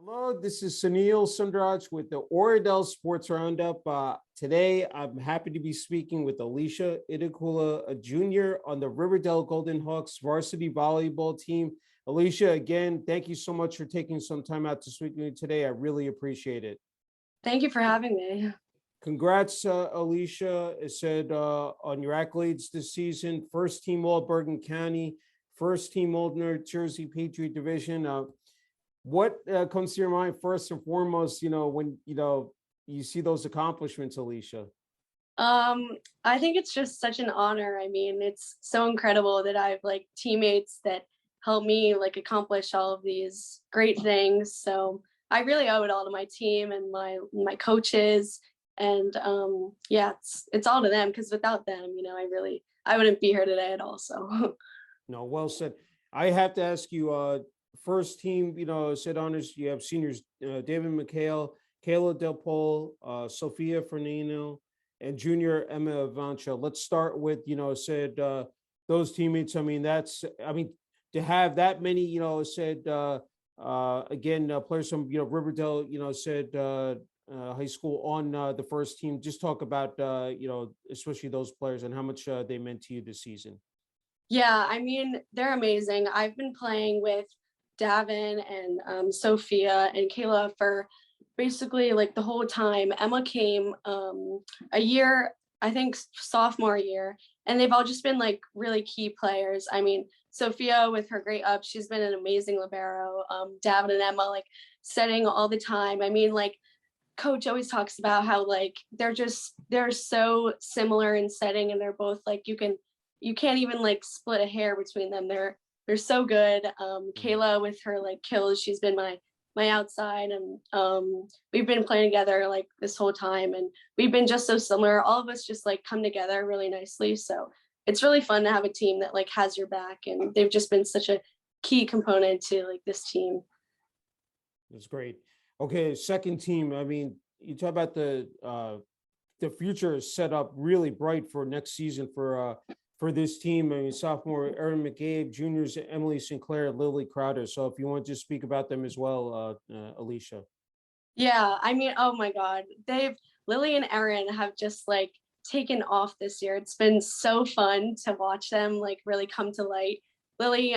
Hello, this is Sunil Sunder Raj with the Oradell Sports Round-Up. Today, I'm happy to be speaking with Alicia Idiculla, a junior on the River Dell Golden Hawks varsity volleyball team. Alicia, again, thank you so much for taking some time out to speak with me today. I really appreciate it. Thank you for having me. Congrats, Alicia. It said on your accolades this season: first team All Bergen County, first team All New Jersey Patriot Division. What comes to your mind first and foremost, when, you see those accomplishments, Alicia? I think it's just such an honor. I mean, it's so incredible that I have like teammates that help me like accomplish all of these great things. So I really owe it all to my team and my coaches. And yeah, it's all to them because without them, I wouldn't be here today at all. So No, well said. I have to ask you, first team, said honors, you have seniors, David McHale, Kayla Del Pol, Sophia Fernino, and junior Emma Avancha. Let's start with, those teammates. I mean, to have that many, players from, Riverdale, high school on the first team. Just talk about, especially those players and how much they meant to you this season. yeah, I mean, they're amazing. I've been playing with Davin and Sophia and Kayla for basically like the whole time. Emma came a year, I think sophomore year, and they've all just been like really key players. I mean, Sophia with her great up, she's been an amazing libero. Davin and Emma like setting all the time. I mean, like coach always talks about how like they're so similar in setting, and they're both like you can't even like split a hair between them. They're so good. Kayla with her like kills, she's been my outside, and we've been playing together like this whole time, and we've been just so similar. All of us just like come together really nicely. So it's really fun to have a team that like has your back, and they've just been such a key component to like this team. That's great. Okay, second team. I mean, you talk about the future is set up really bright for next season for this team. I mean, sophomore Erin McGabe, juniors Emily Sinclair, Lily Crowder. So if you want to just speak about them as well, Alicia. Yeah, I mean, oh my God, Lily and Erin have just like taken off this year. It's been so fun to watch them like really come to light. Lily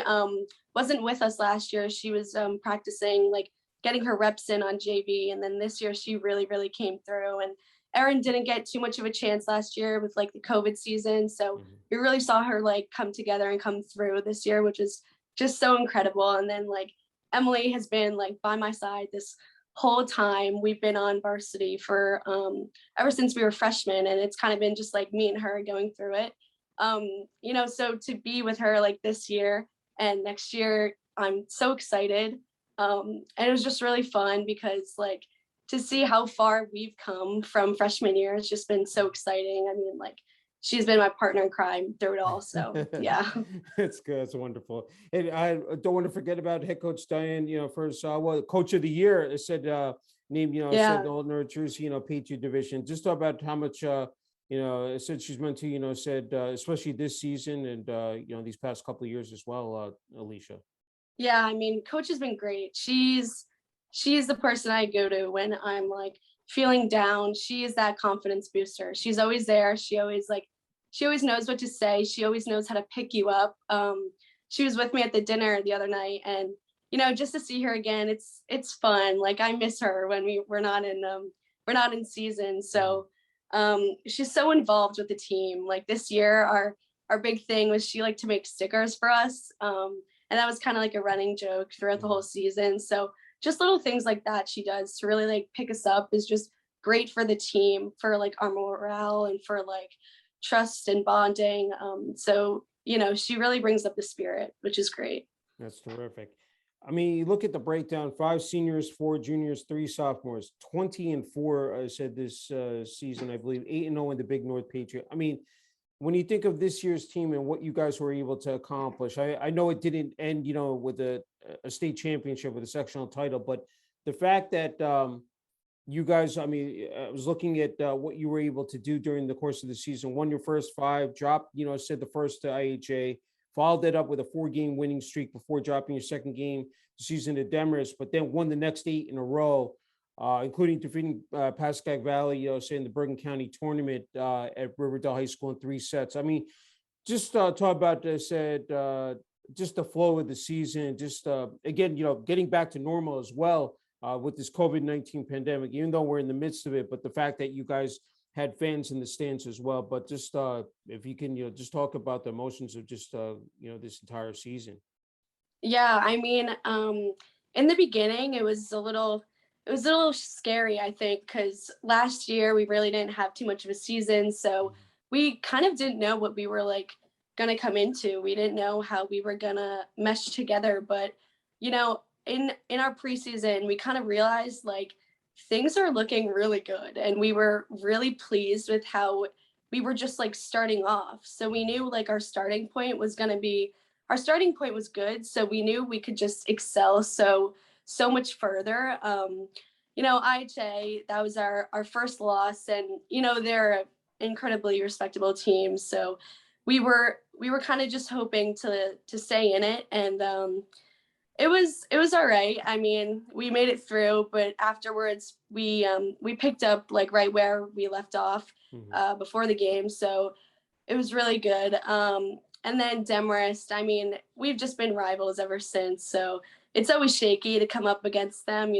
wasn't with us last year. She was practicing like getting her reps in on JV, and then this year she really came through. And Erin didn't get too much of a chance last year with like the COVID season, so we really saw her like come together and come through this year, which is just so incredible. And then like Emily has been like by my side this whole time. We've been on varsity for ever since we were freshmen, and it's kind of been just like me and her going through it. So to be with her like this year and next year, I'm so excited. And it was just really fun because like to see how far we've come from freshman year has just been so exciting. I mean, like she's been my partner in crime through it all. So yeah. It's good. It's wonderful. And I don't want to forget about head coach Diane, first coach of the year. It said named, Yeah. said the Old New Jersey, Patriot Division. Just talk about how much it said she's meant to, said especially this season and these past couple of years as well, Alicia. Yeah, I mean, coach has been great. She's the person I go to when I'm like feeling down. She is that confidence booster. She's always there. She always knows what to say. She always knows how to pick you up. She was with me at the dinner the other night, and just to see her again, it's fun. Like I miss her when we're not in season. So she's so involved with the team. Like this year, our big thing was she liked to make stickers for us. And that was kind of like a running joke throughout the whole season. So just little things like that she does to really like pick us up is just great for the team, for like our morale and for like trust and bonding. So she really brings up the spirit, which is great. That's terrific. I mean, you look at the breakdown: 5 seniors, 4 juniors, 3 sophomores, 20-4. I said this season, I believe 8-0 in the Big North Patriot. I mean, when you think of this year's team and what you guys were able to accomplish, I know it didn't end, with a state championship with a sectional title, but the fact that you guys, I mean, I was looking at what you were able to do during the course of the season, won your first 5, dropped, said the first to IHA, followed it up with a 4-game winning streak before dropping your second game the season to Demarest, but then won the next 8 in a row, including defeating Pascagoula Valley, say in the Bergen County tournament at River Dell High School in 3 sets. I mean, just talk about just the flow of the season, just again, getting back to normal as well with this COVID-19 pandemic, even though we're in the midst of it, but the fact that you guys had fans in the stands as well. But just if you can, just talk about the emotions of just this entire season. Yeah, I mean, in the beginning, it was a little scary, I think, because last year we really didn't have too much of a season, so we kind of didn't know what we were like gonna come into. We didn't know how we were gonna mesh together, but in our preseason, we kind of realized like things are looking really good, and we were really pleased with how we were just like starting off. So we knew like our starting point was good, so we knew we could just excel so much further. IHA, that was our first loss, and they're an incredibly respectable team, so we were kind of just hoping to stay in it, and it was all right. I mean, we made it through, but afterwards we picked up like right where we left off before the game, so it was really good. And then Demarest, I mean, we've just been rivals ever since, so it's always shaky to come up against them.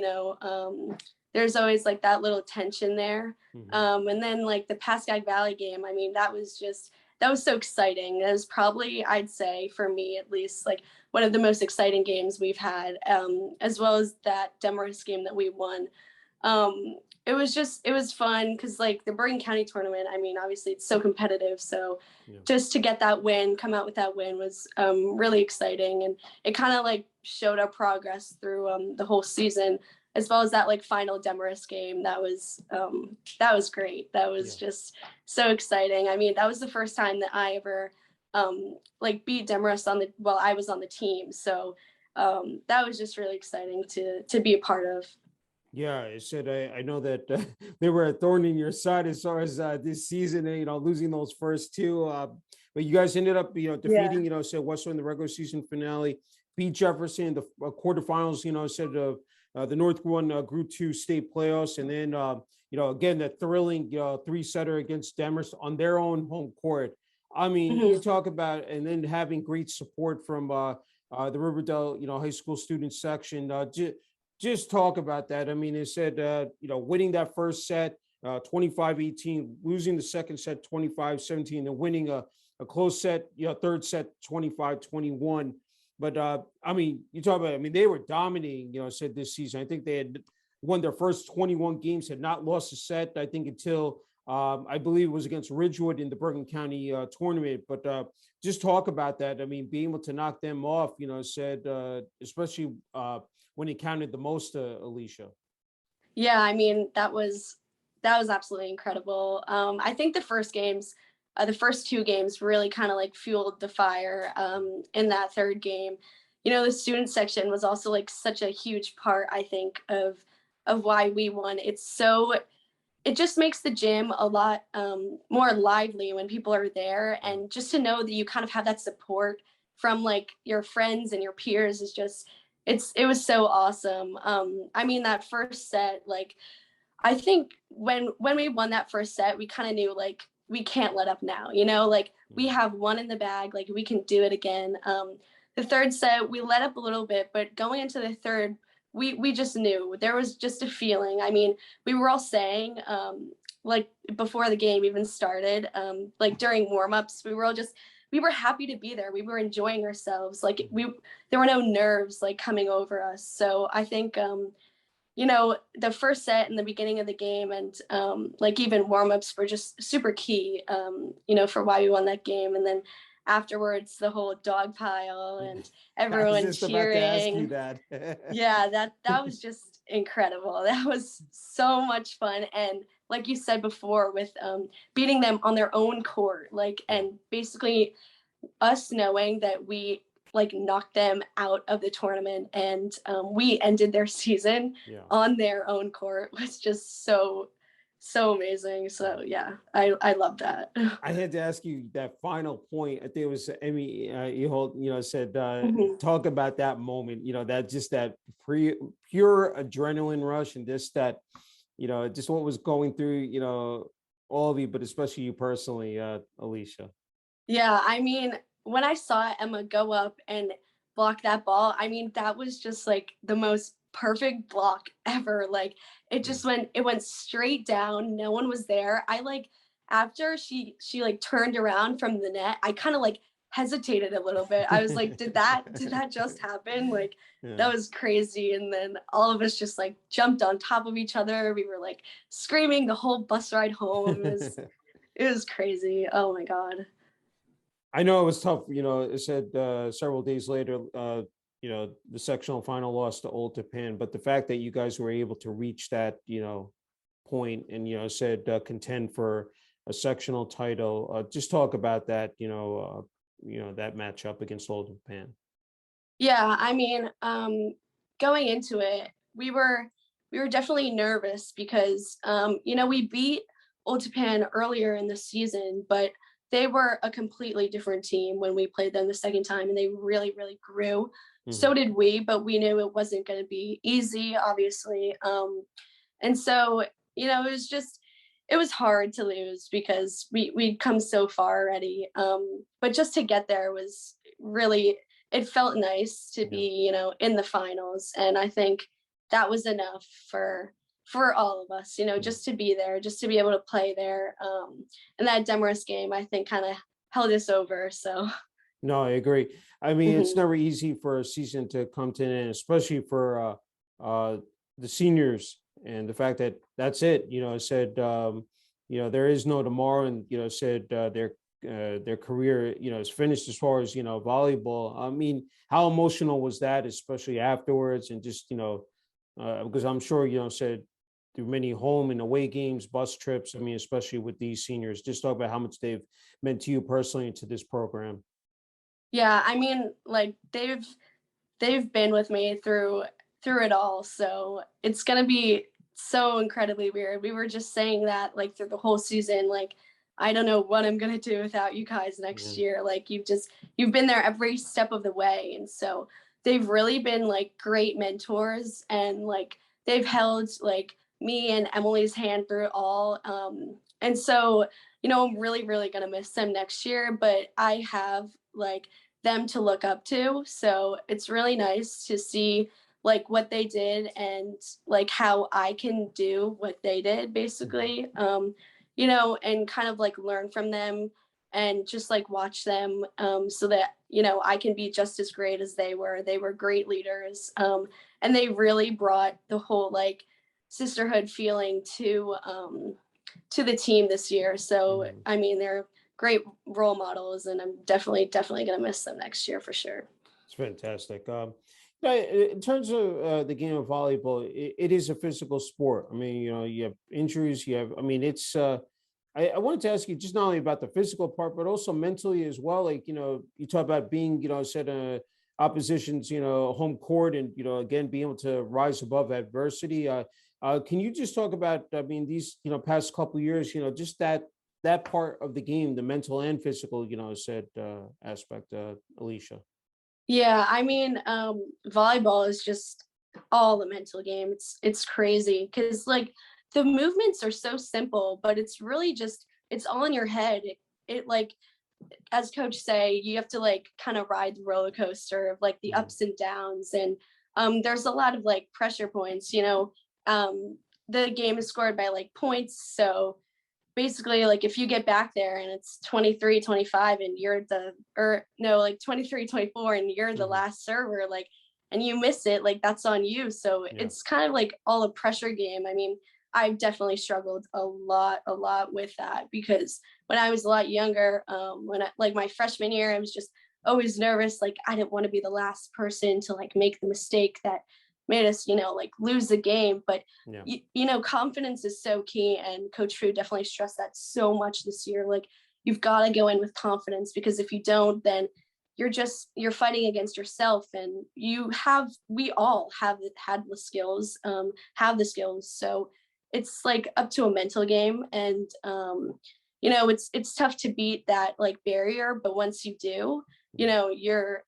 There's always like that little tension there. And then like the Pascagoula Valley game, I mean, that was so exciting. That was probably, I'd say, for me at least, like one of the most exciting games we've had, as well as that Demarest game that we won. It was fun because like the Bergen County tournament, I mean, obviously it's so competitive. So just to get that win, come out with that win was really exciting. And it kind of like showed our progress through the whole season, as well as that like final Demarest game. That was great. That was just so exciting. I mean, that was the first time that I ever like beat Demarest while I was on the team. So that was just really exciting to be a part of. Yeah, I said I know that they were a thorn in your side as far as this season, losing those first 2. But you guys ended up, defeating, said Westwood in the regular season finale, beat Jefferson in the quarterfinals, said the North won Group 2 state playoffs, and then again that thrilling 3-setter against Demarest on their own home court. I mean, you talk about, and then having great support from the River Dell high school student section. Just talk about that. I mean, it said, winning that first set, 25-18, losing the second set, 25-17, and winning a close set, third set, 25-21. But, I mean, you talk about, I mean, they were dominating, said this season. I think they had won their first 21 games, had not lost a set, I think, until I believe it was against Ridgewood in the Bergen County tournament. But just talk about that. I mean, being able to knock them off, said, especially when it counted the most, Alicia. Yeah, I mean, that was absolutely incredible. I think the first 2 games really kind of like fueled the fire in that third game. The student section was also like such a huge part, I think, of why we won. It just makes the gym a lot more lively when people are there, and just to know that you kind of have that support from like your friends and your peers is just it was so awesome. I mean, that first set, like I think when we won that first set, we kind of knew like we can't let up now, like we have one in the bag, like we can do it again. The third set we let up a little bit, but going into the third, we just knew there was just a feeling. I mean, we were all saying like before the game even started, like during warm-ups, we were happy to be there. We were enjoying ourselves. Like there were no nerves like coming over us. So I think, the first set in the beginning of the game and like even warm-ups were just super key, for why we won that game. And then afterwards, the whole dog pile and everyone cheering. Yeah, that was just incredible. That was so much fun. And like you said before, with beating them on their own court, like, and basically us knowing that we like knocked them out of the tournament and we ended their season on their own court was just so so amazing. So yeah, I love that. I had to ask you that final point. I think it was Emmy, said, Mhm. talk about that moment, that just that pure adrenaline rush and just that, just what was going through, all of you, but especially you personally, Alicia. Yeah, I mean, when I saw Emma go up and block that ball, I mean, that was just like the most perfect block ever. Like Yeah. it went straight down. No one was there. I like after she like turned around from the net, I kind of like hesitated a little bit. I was like, did that just happen? Like Yeah. that was crazy. And then all of us just like jumped on top of each other. We were like screaming the whole bus ride home. It was crazy. Oh my God. I know it was tough. It said several days later, the sectional final loss to Old Japan, but the fact that you guys were able to reach that, point and, said contend for a sectional title, just talk about that, that matchup against Old Japan. Yeah, I mean, going into it, we were definitely nervous because we beat Old Japan earlier in the season, but they were a completely different team when we played them the second time, and they really, really grew. So Mhm. did we, but we knew it wasn't going to be easy, obviously. And so, it was hard to lose because we'd come so far already. But just to get there was really, it felt nice to Yeah. be, in the finals. And I think that was enough for all of us, Yeah. just to be there, just to be able to play there. And that Demarest game, I think, kind of held us over. So No, I agree. I mean, it's mhm. never easy for a season to come to an end, especially for the seniors, and the fact that that's it. Said there is no tomorrow, and said their career is finished as far as volleyball. I mean, how emotional was that, especially afterwards, and just because I'm sure said through many home and away games, bus trips. I mean, especially with these seniors, just talk about how much they've meant to you personally and to this program. Yeah, I mean, like they've been with me through it all. So it's gonna be so incredibly weird. We were just saying that like through the whole season, like I don't know what I'm gonna do without you guys next Yeah. year. Like you've been there every step of the way. And so they've really been like great mentors and like they've held like me and Emily's hand through it all. And so, I'm really, really gonna miss them next year, but I have like them to look up to. So it's really nice to see like what they did and like how I can do what they did Mhm. basically. And kind of like learn from them and just like watch them so that I can be just as great as they were. They were great leaders, and they really brought the whole like sisterhood feeling to the team this year. So Mhm. I mean, they're great role models, and I'm definitely gonna miss them next year for sure. It's fantastic. In terms of the game of volleyball, it is a physical sport. I mean, you have injuries. I mean, it's. I wanted to ask you just not only about the physical part, but also mentally as well. Like, you talk about being, said opposition's, home court, and again being able to rise above adversity. Can you just talk about? I mean, these, past couple of years, just that part of the game, the mental and physical, said aspect, Alicia. Yeah, I mean, volleyball is just all a mental game. It's crazy because like the movements are so simple, but it's really just it's all in your head. It like as coach say, you have to like kind of ride the roller coaster of like the Mhm. ups and downs, and there's a lot of like pressure points. The game is scored by like points, so basically like if you get back there and it's 23-25 and you're the or no like 23-24 and you're the Mhm. last server, like, and you miss it, like that's on you. So Yeah. it's kind of like all a pressure game. I mean, I've definitely struggled a lot with that because when I was a lot younger, when I, like my freshman year, I was just always nervous. Like I didn't want to be the last person to like make the mistake that made us, like lose the game. But Yeah. confidence is so key, and Coach Fu definitely stressed that so much this year. Like you've got to go in with confidence because if you don't, then you're fighting against yourself, and we all have the skills. So it's like up to a mental game, and you know, it's tough to beat that like barrier, but once you do, you know, you're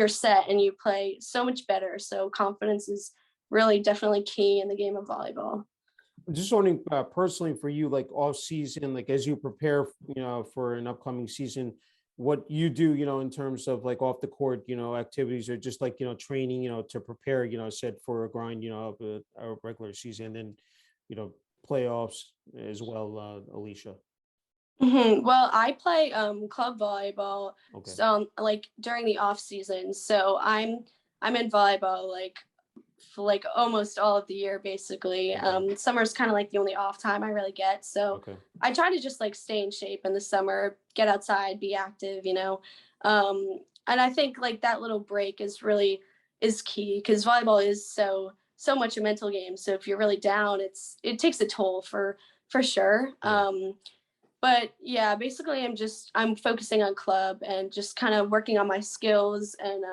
set and you play so much better. So confidence is really definitely key in the game of volleyball. I'm just wondering, personally for you, like off season, like as you prepare, for an upcoming season, what you do, in terms of like off the court, activities, or just like, training, to prepare, said for a grind, of a regular season, and then, you know, playoffs as well, Alicia. Well, I play club volleyball, Okay. so like during the off season. So I'm in volleyball like for like almost all of the year basically. Okay. Summer's kind of like the only off time I really get. So Okay. I try to just like stay in shape in the summer, get outside, be active, you know. And I think like that little break is key because volleyball is so much a mental game. So if you're really down, it takes a toll for sure. Yeah. But yeah, basically I'm focusing on club and just kind of working on my skills and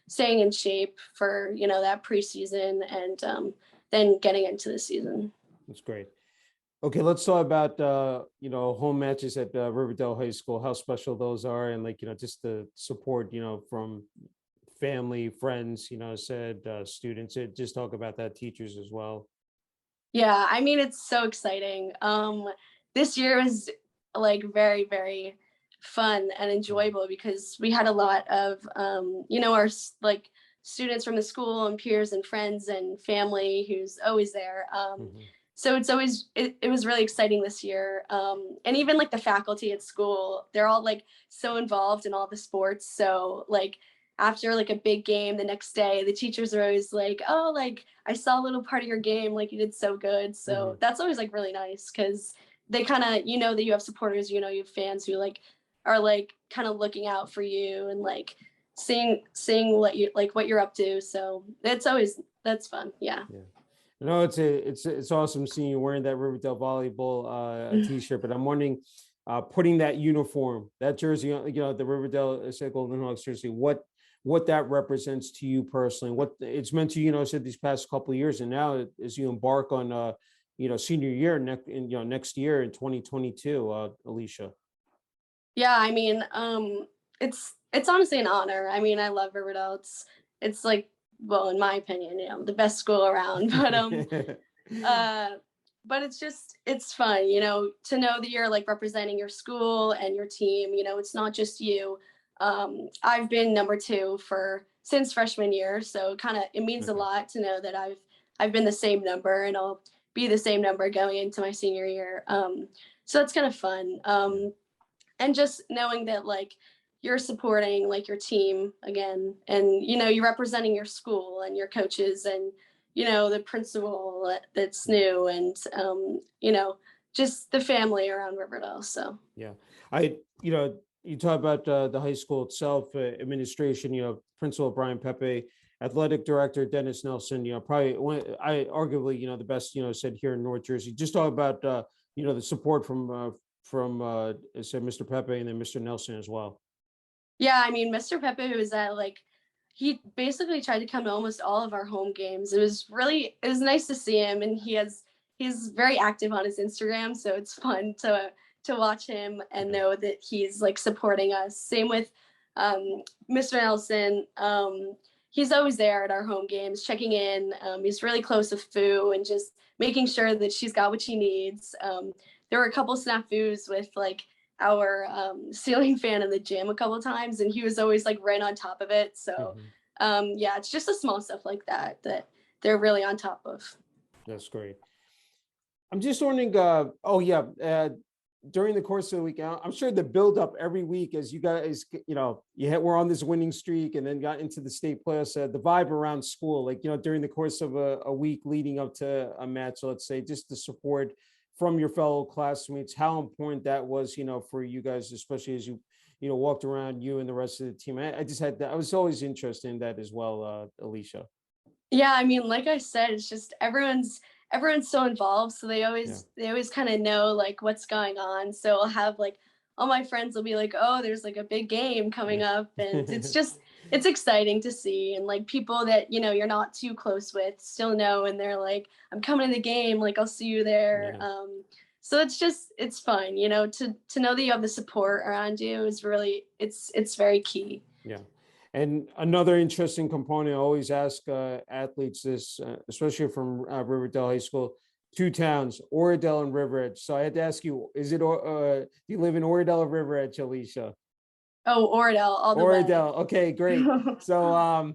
staying in shape for, you know, that preseason and then getting into the season. That's great. Okay, let's talk about home matches at Riverdale High School, how special those are, and like, just the support, from family, friends, said students. Just talk about that, teachers as well. Yeah, I mean it's so exciting. This year was like very, very fun and enjoyable because we had a lot of you know, our like students from the school and peers and friends and family who's always there. Mhm. So it was really exciting this year. And even like the faculty at school, they're all like so involved in all the sports. So like after like a big game the next day, the teachers are always like, oh, like I saw a little part of your game, like you did so good. So Mhm. that's always like really nice because they kind of, you know, that you have supporters, you know, you have fans who like are like kind of looking out for you and like seeing what you're up to. So that's fun. Yeah. Yeah. No, it's awesome seeing you wearing that Riverdale volleyball t-shirt. But I'm wondering, putting that uniform, that jersey, the Riverdale Golden Hawks jersey, what that represents to you personally, what it's meant to said these past couple of years, and now as you embark on senior year next year in 2022, Alicia. Yeah, I mean, it's honestly an honor. I mean, I love Riverdale. It's like, well, in my opinion, you know, the best school around. Uh but it's fun, you know, to know that you're like representing your school and your team, you know, it's not just you. I've been number 2 for since freshman year, so kind of it means a Okay. lot to know that I've been the same number and I'll be the same number going into my senior year. So that's kind of fun. Yeah. And just knowing that like you're supporting like your team again and you know you're representing your school and your coaches and you know the principal that's Yeah. new and you know just the family around Riverdale. So Yeah. You talk about the high school itself, administration, Principal Brian Pepe, athletic director Dennis Nelson, probably arguably, the best, said here in North Jersey. Just talk about, the support from said Mr. Pepe and then Mr. Nelson as well. yeah, I mean Mr. Pepe was at like he basically tried to come to almost all of our home games. It was nice to see him and he's very active on his Instagram, so it's fun to watch him and Okay. know that he's like supporting us. Same with Mr. Nelson. He's always there at our home games, checking in. He's really close with Fu and just making sure that she's got what she needs. There were a couple snafus with like our ceiling fan in the gym a couple times, and he was always like right on top of it. So Mhm. yeah, it's just the small stuff like that that they're really on top of. That's great. I'm just wondering, oh yeah, during the course of the week, I'm sure the build up every week as you guys, we're on this winning streak and then got into the state playoffs, the vibe around school, like, during the course of a week leading up to a match, let's say, just the support from your fellow classmates, how important that was, for you guys, especially as you, walked around, you and the rest of the team. I just had that. I was always interested in that as well, Alicia. Yeah, I mean, like I said, it's just everyone's so involved, so Yeah. they always kind of know like what's going on. So I'll have like all my friends will be like, "Oh, there's like a big game coming up," and Yeah. it's exciting to see, and like people that you're not too close with still know, and they're like, I'm coming to the game, like I'll see you there. Yeah. So it's fun, to know that you have the support around you is really, it's very key. Yeah. And another interesting component, I always ask athletes this, especially from Riverdale High School, two towns, Oradell and River Edge. So I had to ask you, do you live in Oradell or River Edge, Alicia? Oh, Oradell, all the way. Oradell. Okay, great. So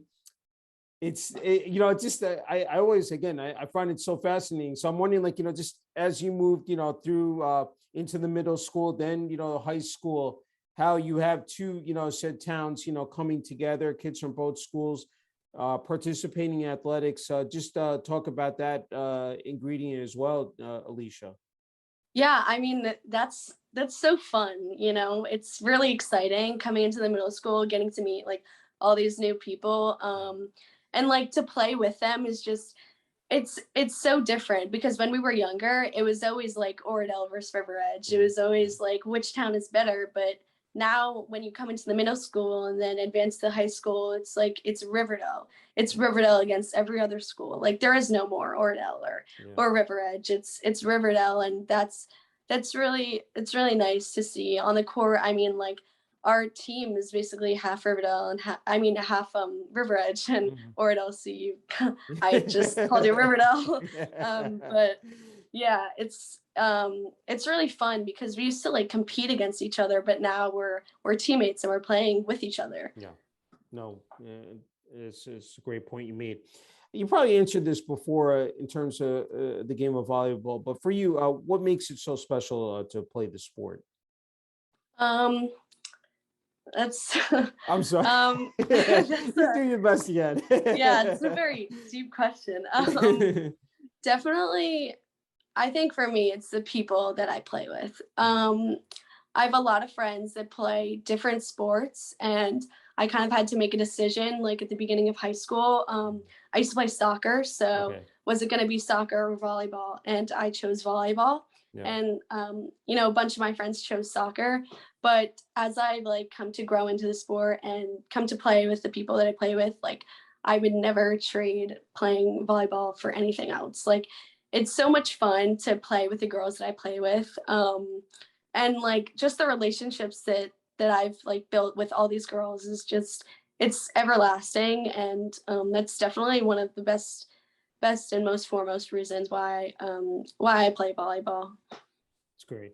just I always, again, I find it so fascinating. So I'm wondering, like, just as you moved, through into the middle school, then, high school, how you have two, said towns, coming together, kids from both schools, participating in athletics. Just talk about that ingredient as well, Alicia. Yeah, I mean, that's so fun, it's really exciting coming into the middle school, getting to meet like all these new people. And like to play with them is just, it's so different, because when we were younger, it was always like Oradell versus River Edge. It was always like which town is better. But now when you come into the middle school and then advance to high school, it's like it's Riverdale. It's Riverdale against every other school. Like there is no more Oradell or River Edge. It's Riverdale, and it's really nice to see on the court. I mean, like our team is basically half Riverdale and half River Edge and Oradell. So I just called it Riverdale. But yeah, it's really fun, because we used to like compete against each other, but now we're teammates and we're playing with each other. Yeah, no, it's a great point you made. You probably answered this before in terms of the game of volleyball, but for you, what makes it so special to play the sport? That's I'm sorry. that's Do your best again. Yeah, it's a very deep question. Definitely, I think for me, it's the people that I play with. I have a lot of friends that play different sports, and I kind of had to make a decision like at the beginning of high school. I used to play soccer, so was it going to be soccer or volleyball? And I chose volleyball. Yeah. And a bunch of my friends chose soccer. But as I like come to grow into the sport and come to play with the people that I play with, like I would never trade playing volleyball for anything else. Like it's so much fun to play with the girls that I play with. And like just the relationships that I've like built with all these girls is just, it's everlasting. And that's definitely one of the best and most foremost reasons why I play volleyball. That's great.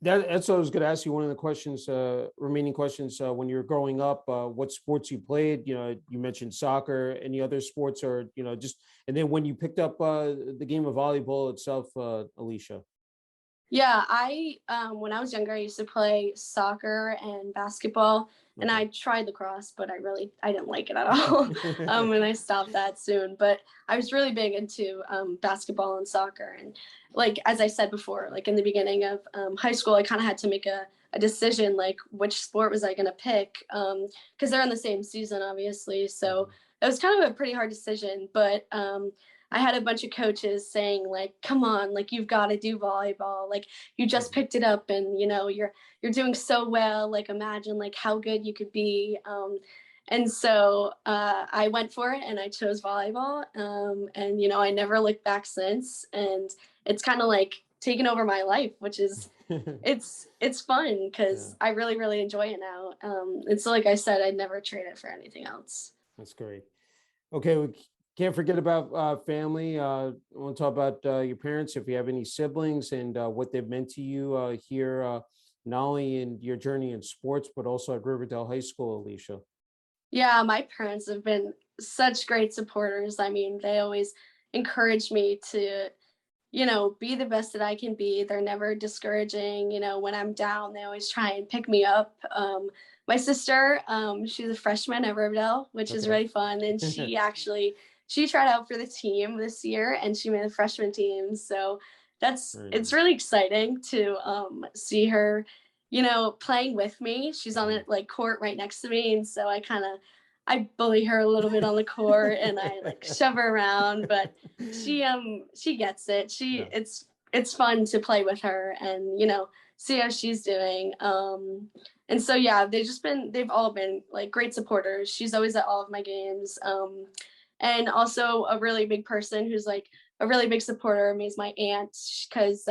That's what I was going to ask you. One of the questions, remaining questions, when you were growing up, what sports you played? You mentioned soccer. Any other sports, or and then when you picked up the game of volleyball itself, Alicia? Yeah, when I was younger, I used to play soccer and basketball, and I tried lacrosse, but I didn't like it at all. And I stopped that soon. But I was really big into basketball and soccer. And like, as I said before, like in the beginning of high school, I kind of had to make a decision, like which sport was I going to pick? Because they're in the same season, obviously. So it was kind of a pretty hard decision, but I had a bunch of coaches saying like, come on, like you've got to do volleyball. Like you just picked it up and, you're doing so well. Like imagine like how good you could be. And so I went for it and I chose volleyball. And, I never looked back since. And it's kind of like taken over my life, which is, it's fun because I really, really enjoy it now. And so, like I said, I'd never trade it for anything else. That's great. Okay. We can't forget about family. I want to talk about your parents, if you have any siblings, and what they've meant to you here, not only in your journey in sports, but also at Riverdale High School, Alicia. Yeah, my parents have been such great supporters. I mean, they always encourage me to, be the best that I can be. They're never discouraging. When I'm down, they always try and pick me up. My sister, she's a freshman at Riverdale, which is really fun. And she tried out for the team this year and she made the freshman team. So it's really exciting to see her, playing with me. She's on the like court right next to me. And so I bully her a little bit on the court and I like shove her around, but she gets it. It's fun to play with her and, see how she's doing. And so yeah, they've all been like great supporters. She's always at all of my games. And also a really big person who's like a really big supporter of me is my aunt, because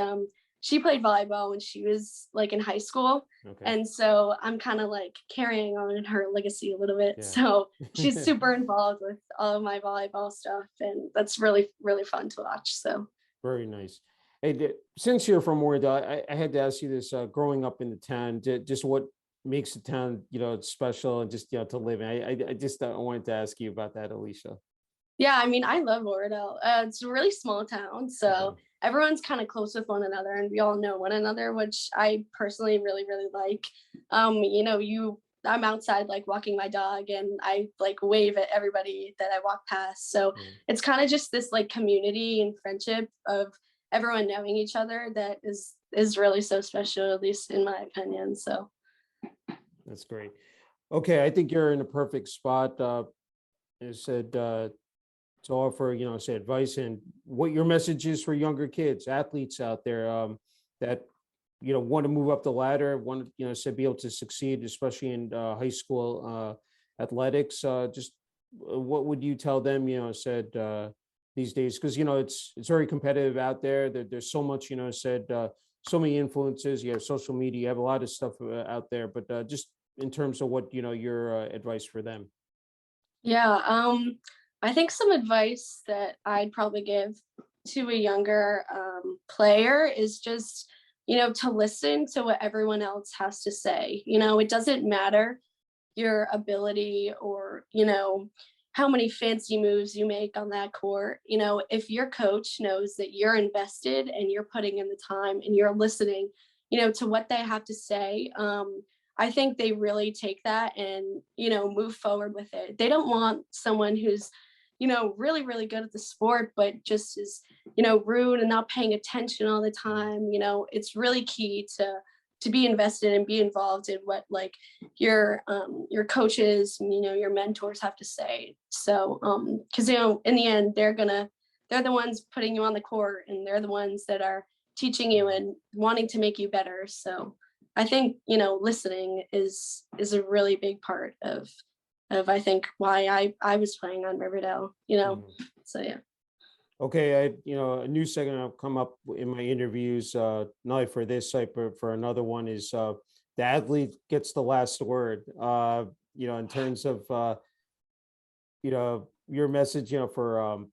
she played volleyball when she was like in high school. Okay. And so I'm kind of like carrying on her legacy a little bit. Yeah. So she's super involved with all of my volleyball stuff. And that's really, really fun to watch. So Very nice. Hey, since you're from Oradell, I had to ask you this, growing up in the town, just what makes the town, special and just, to live in. I just wanted to ask you about that, Alicia. yeah, I mean, I love Oradell. It's a really small town. So Okay. everyone's kind of close with one another and we all know one another, which I personally really, really like. I'm outside like walking my dog and I like wave at everybody that I walk past. So it's kind of just this like community and friendship of everyone knowing each other that is really so special, at least in my opinion. So That's great. Okay, I think you're in a perfect spot. You said to offer, say advice and what your message is for younger kids, athletes out there, that want to move up the ladder, want to say be able to succeed, especially in high school athletics. Just what would you tell them? These days, because it's very competitive out there. There's so much, so many influences. You have social media, you have a lot of stuff out there. But just in terms of what your advice for them. yeah, I think some advice that I'd probably give to a younger player is just, to listen to what everyone else has to say. It doesn't matter your ability or, how many fancy moves you make on that court. If your coach knows that you're invested and you're putting in the time and you're listening, to what they have to say, I think they really take that and, move forward with it. They don't want someone who's, really, really good at the sport, but just is, rude and not paying attention all the time. It's really key to be invested and be involved in what like your coaches, your mentors have to say. So, because, in the end, they're the ones putting you on the court and they're the ones that are teaching you and wanting to make you better. So I think, listening is a really big part of I think why I was playing on Riverdale, so yeah. Okay, a new segment I've come up in my interviews, not only for this site, but for another one is the athlete gets the last word, in terms of, your message, for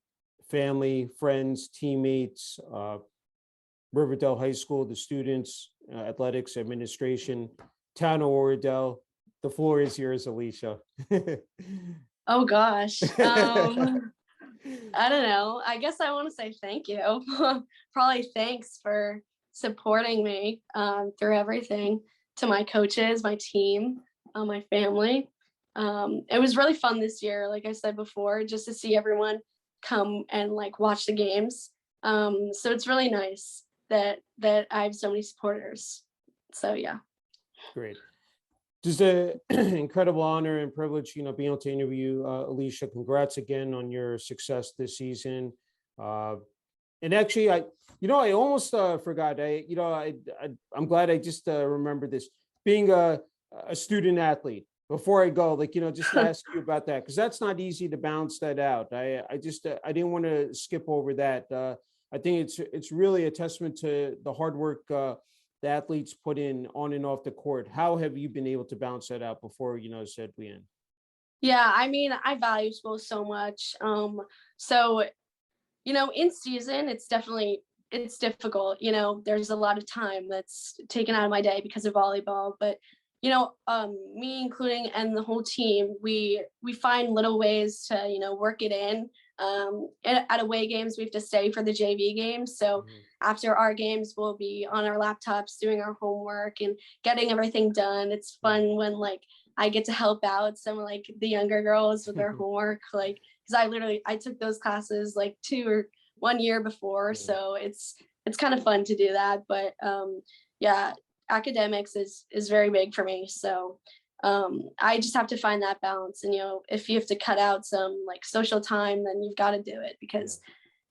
family, friends, teammates, Riverdale High School, the students, athletics, administration, town of Oradell. The floor is yours, Alicia. Oh gosh. I don't know. I guess I want to say thank you. Probably thanks for supporting me through everything, to my coaches, my team, my family. It was really fun this year, like I said before, just to see everyone come and like watch the games. So it's really nice that I have so many supporters. So yeah. Great. Just an incredible honor and privilege, being able to interview Alicia. Congrats again on your success this season. And actually, I almost forgot. I'm glad I just remembered this. Being a student athlete. Before I go, just to ask you about that, because that's not easy to balance that out. I didn't want to skip over that. I think it's really a testament to the hard work the athletes put in on and off the court. How have you been able to balance that out before, said we end? Yeah, I mean, I value school so much. So, in season, it's difficult. There's a lot of time that's taken out of my day because of volleyball, but me including and the whole team, we find little ways to, work it in. At away games, we have to stay for the JV games. So after our games, we'll be on our laptops doing our homework and getting everything done. It's fun when like I get to help out some of like the younger girls with their homework, like because I took those classes like 1 year before, so it's kind of fun to do that. But yeah, academics is very big for me. So I just have to find that balance. And if you have to cut out some like social time, then you've got to do it, because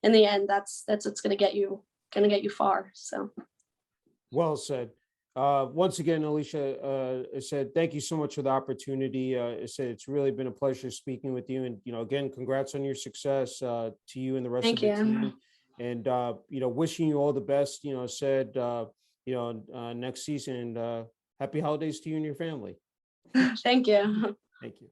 in the end, that's what's going to get you far. So well said. Once again, Alicia, I said, thank you so much for the opportunity. I said, it's really been a pleasure speaking with you. And, again, congrats on your success to you and the rest of Thank the you. team. And, wishing you all the best, said, next season. And happy holidays to you and your family. Thank you. Thank you.